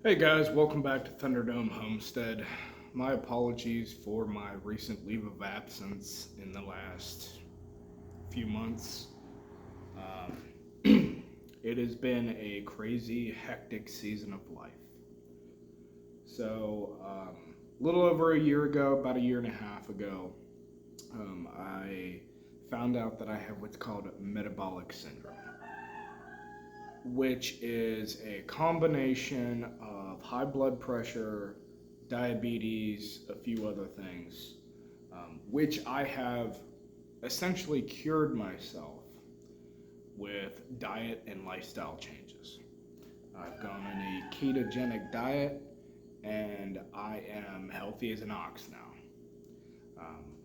Hey guys, welcome back to Thunderdome Homestead. My apologies for my recent leave of absence in the last few months. Um, it has been a crazy, hectic season of life. A little over a year ago, about a year and a half ago, I found out that I have what's called metabolic syndrome, which is a combination of high blood pressure, diabetes, a few other things, which I have essentially cured myself with diet and lifestyle changes. I've gone on a ketogenic diet and I am healthy as an ox now.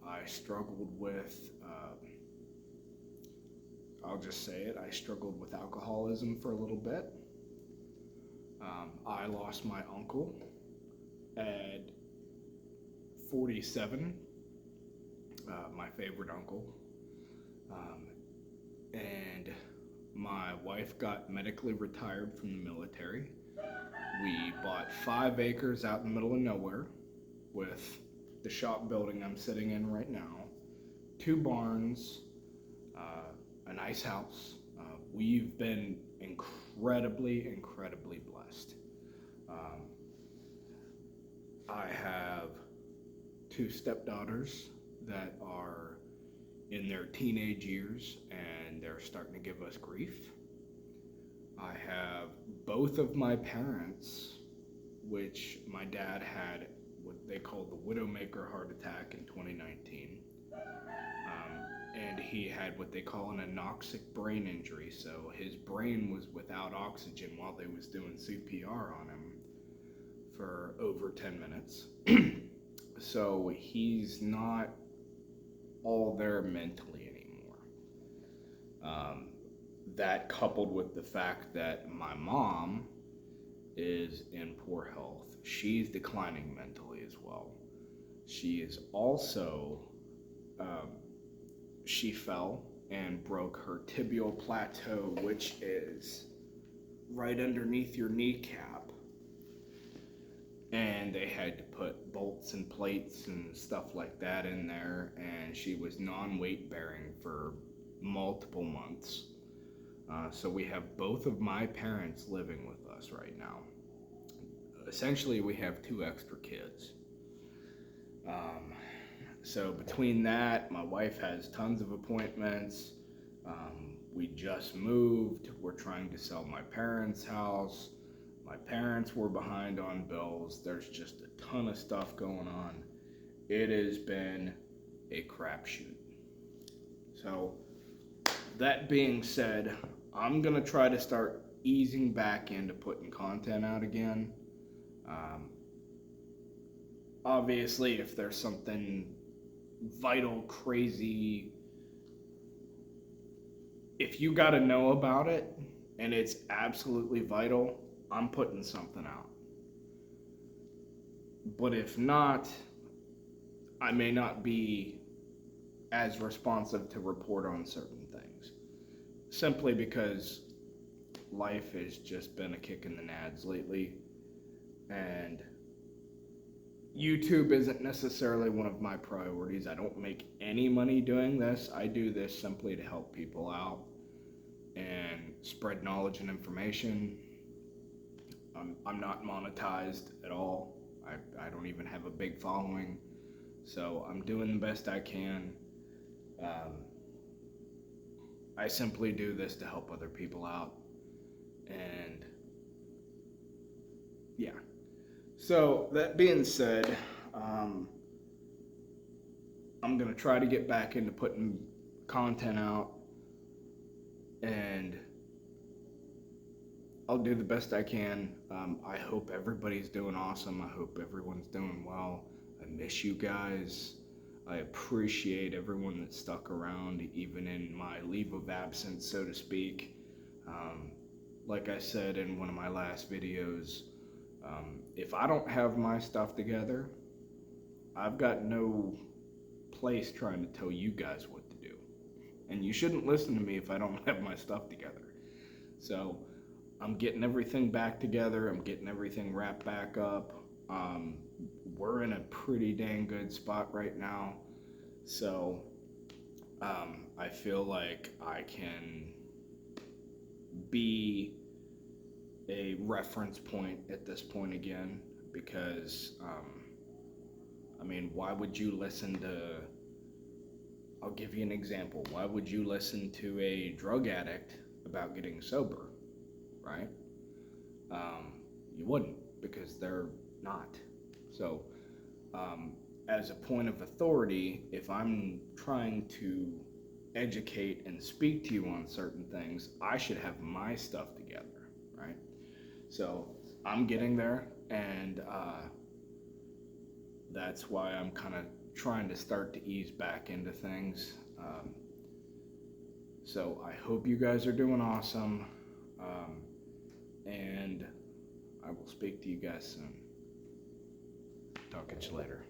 I struggled with I'll just say it. I struggled with alcoholism for a little bit. I lost my uncle at 47, my favorite uncle. And my wife got medically retired from the military. We bought 5 acres out in the middle of nowhere with the shop building I'm sitting in right now, 2 barns, a nice house. We've been incredibly blessed. Um, I have 2 stepdaughters that are in their teenage years and they're starting to give us grief. I have both of my parents, which my dad had what they called the Widowmaker heart attack in 2019. And he had what they call an anoxic brain injury, so his brain was without oxygen while they was doing CPR on him for over 10 minutes. So he's not all there mentally anymore. That coupled with the fact that my mom is in poor health, she's declining mentally as well. She is also um, she fell and broke her tibial plateau, which is right underneath your kneecap. And they had to put bolts and plates and stuff like that in there. And she was non-weight bearing for multiple months. So we have both of my parents living with us right now. Essentially, we have 2 extra kids. So between that, my wife has tons of appointments. We just moved. We're trying to sell my parents' house. My parents were behind on bills. There's just a ton of stuff going on. It has been a crapshoot. So that being said, I'm gonna try to start easing back into putting content out again. Um, Obviously, if there's something vital, crazy, if you got to know about it and it's absolutely vital, I'm putting something out. But if not, I may not be as responsive to report on certain things. Simply because life has just been a kick in the nads lately. And YouTube isn't necessarily one of my priorities. I don't make any money doing this. I do this simply to help people out and spread knowledge and information. I'm not monetized at all. I don't even have a big following. So I'm doing the best I can. Um, I simply do this to help other people out. And yeah. So that being said, I'm going to try to get back into putting content out. And I'll do the best I can. I hope everybody's doing awesome. I hope everyone's doing well. I miss you guys. I appreciate everyone that stuck around, even in my leave of absence, so to speak. Like I said in one of my last videos, if I don't have my stuff together, I've got no place trying to tell you guys what to do. And you shouldn't listen to me if I don't have my stuff together. So I'm getting everything back together. I'm getting everything wrapped back up. We're in a pretty dang good spot right now. So I feel like I can be a reference point at this point again because, I mean, why would you listen to, I'll give you an example. Why would you listen to a drug addict about getting sober, right? You wouldn't because they're not. So, as a point of authority, if I'm trying to educate and speak to you on certain things, I should have my stuff together, right? So I'm getting there, and that's why I'm kind of trying to start to ease back into things. So I hope you guys are doing awesome, and I will speak to you guys soon. Talk at you later.